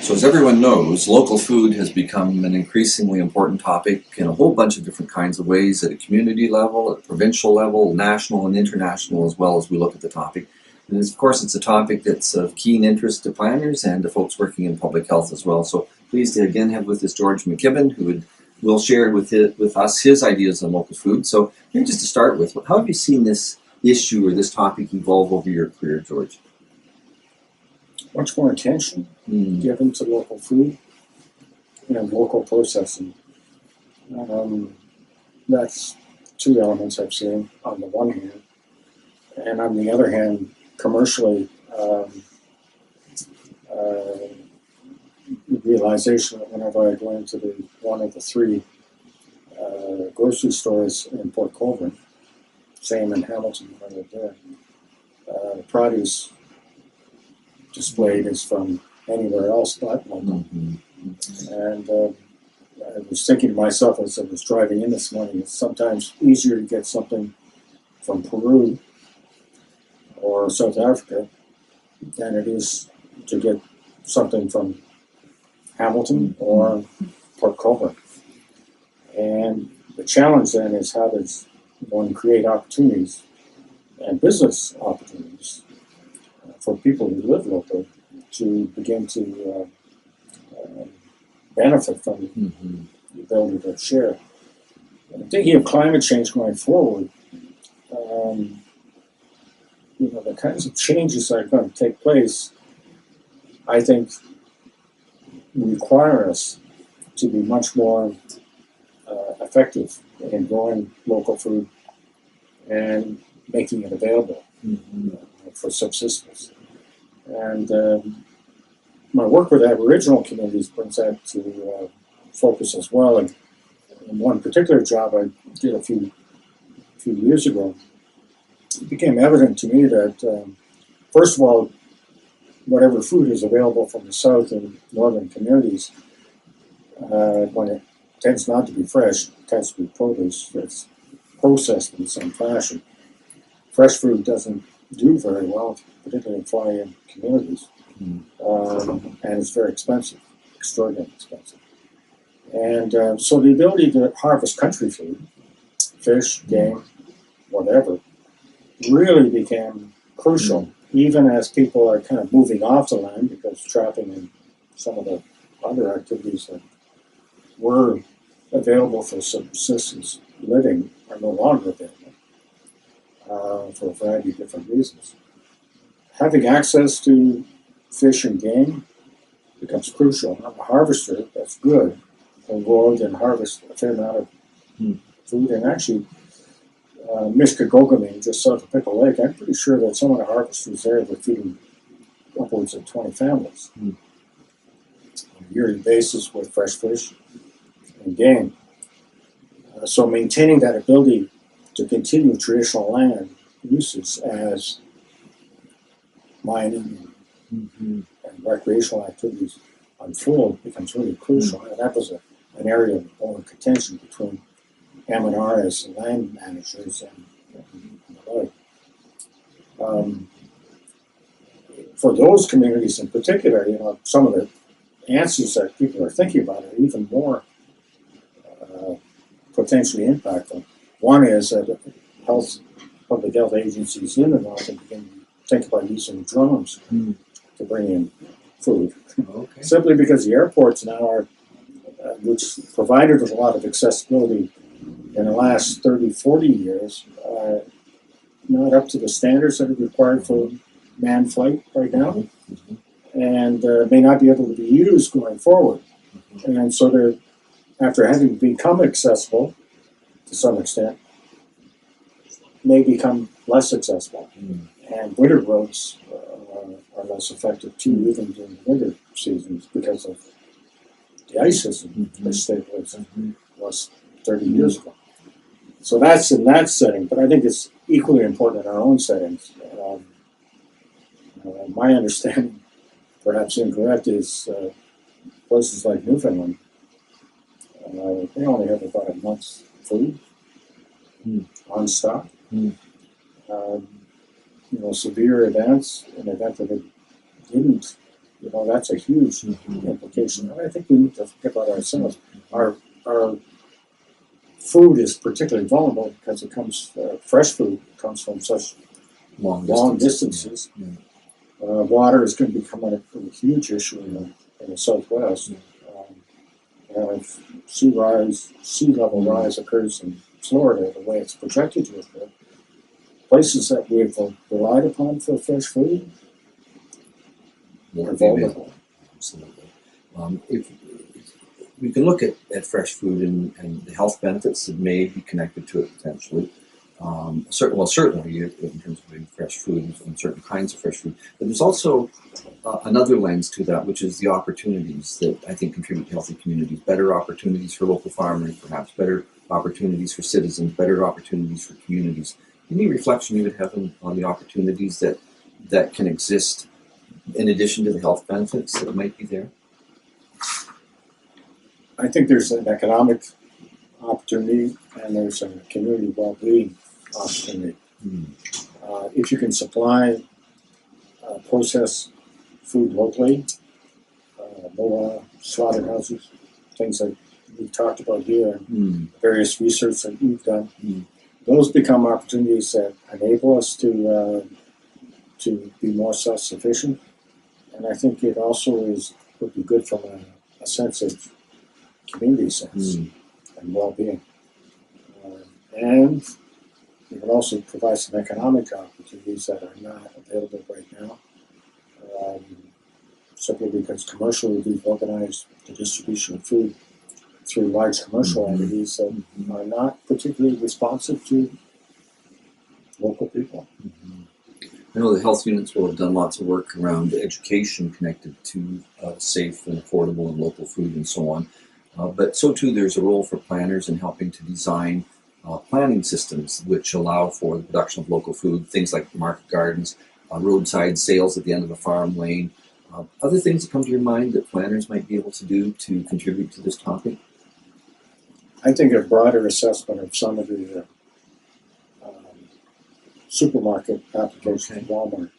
So as everyone knows, local food has become an increasingly important topic in a whole bunch of different kinds of ways at a community level, at provincial level, national and international as well as we look at the topic. And of course, it's a topic that's of keen interest to planners and to folks working in public health as well. So pleased to again have with us George McKibbon, who will share with us his ideas on local food. So here, just to start with, how have you seen this issue or this topic evolve over your career, George? Much more attention given to local food and local processing. That's two elements I've seen on the one hand. And on the other hand, commercially, the realization that whenever I go into one of the three grocery stores in Port Colborne, same in Hamilton when I lived there, produce displayed is from anywhere else but local. And I was thinking to myself as I was driving in this morning, it's sometimes easier to get something from Peru or South Africa than it is to get something from Hamilton or Port Colborne. And the challenge then is, how does one create opportunities and business opportunities for people who live local to begin to benefit from the ability to share. And thinking of climate change going forward, the kinds of changes that are going to take place, I think, require us to be much more effective in growing local food and making it available for subsistence. And my work with Aboriginal communities brings that to focus as well. And in one particular job I did a few years ago, it became evident to me that, first of all, whatever food is available from the south and northern communities, when it tends not to be fresh, it tends to be produce that's processed in some fashion. Fresh food doesn't do very well, particularly in fly-in communities, and it's very expensive, extraordinarily expensive. And so the ability to harvest country food, fish, game, whatever, really became crucial, even as people are kind of moving off the land, because trapping and some of the other activities that were available for subsistence living are no longer available for a variety of different reasons. Having access to fish and game becomes crucial. I'm a harvester, that's good. I'll go out and harvest a fair amount of food. And actually, Mishkagogami, just south of Pickle Lake, I'm pretty sure that some of the harvesters there were feeding upwards of 20 families on a yearly basis with fresh fish and game. So maintaining that ability to continue traditional land uses as mining and recreational activities unfold becomes really crucial. And that was an area of more contention between M&R as land managers and the like. For those communities in particular, some of the answers that people are thinking about are even more potentially impactful. One is that public health agencies in the north begin to think about using drones to bring in food. Okay. Simply because the airports now are, which provided a lot of accessibility in the last 30, 40 years, are not up to the standards that are required for manned flight right now, and may not be able to be used going forward. And so they're, after having become accessible to some extent, may become less accessible. And winter roads are less effective too, even during the winter seasons, because of the ice system that stabilized was 30 years ago. So that's in that setting, but I think it's equally important in our own settings. My understanding, perhaps incorrect, is places like Newfoundland, they only have about a month's food on stock. Severe events, an event that it didn't that's a huge implication. And I think we need to think about ourselves. Our food is particularly vulnerable because it comes, fresh food comes from such long distances. Yeah. Water is going to become a huge issue in the Southwest. If sea level rise occurs in Florida, the way it's projected to occur, places that we've relied upon for fresh food are vulnerable. Absolutely. If we can look at fresh food and the health benefits that may be connected to it potentially. Certainly in terms of fresh food and certain kinds of fresh food, but there's also another lens to that, which is the opportunities that I think contribute to healthy communities, better opportunities for local farmers, perhaps better opportunities for citizens, better opportunities for communities. Any reflection you would have on the opportunities that can exist in addition to the health benefits that might be there? I think there's an economic opportunity and there's a community well-being opportunity. If you can supply processed food locally, more slaughterhouses, things like we've talked about here, various research that we've done, those become opportunities that enable us to be more self-sufficient. And I think it also would be good from a sense of community sense and well-being. And it would also provide some economic opportunities that are not available right now, simply because commercially we've organized the distribution of food through large commercial entities that are not particularly responsive to local people. I know the health units will have done lots of work around education connected to safe and affordable and local food and so on. But so too there's a role for planners in helping to design planning systems which allow for the production of local food, things like market gardens, roadside sales at the end of a farm lane. Other things that come to your mind that planners might be able to do to contribute to this topic? I think a broader assessment of some of the supermarket applications in Walmart.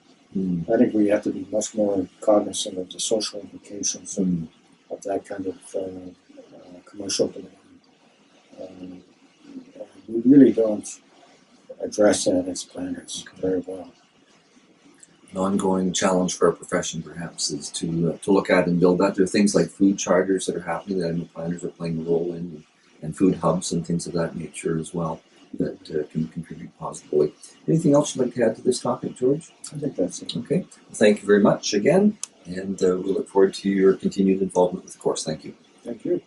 I think we have to be much more cognizant of the social implications of that kind of commercial demand. We really don't address that as planners very well. An ongoing challenge for our profession, perhaps, is to look at and build that. There are things like food charters that are happening that I know planners are playing a role in, and food hubs and things of that nature as well that can contribute positively. Anything else you'd like to add to this topic, George? I think that's it. Okay. Well, thank you very much again, and we look forward to your continued involvement with the course. Thank you. Thank you.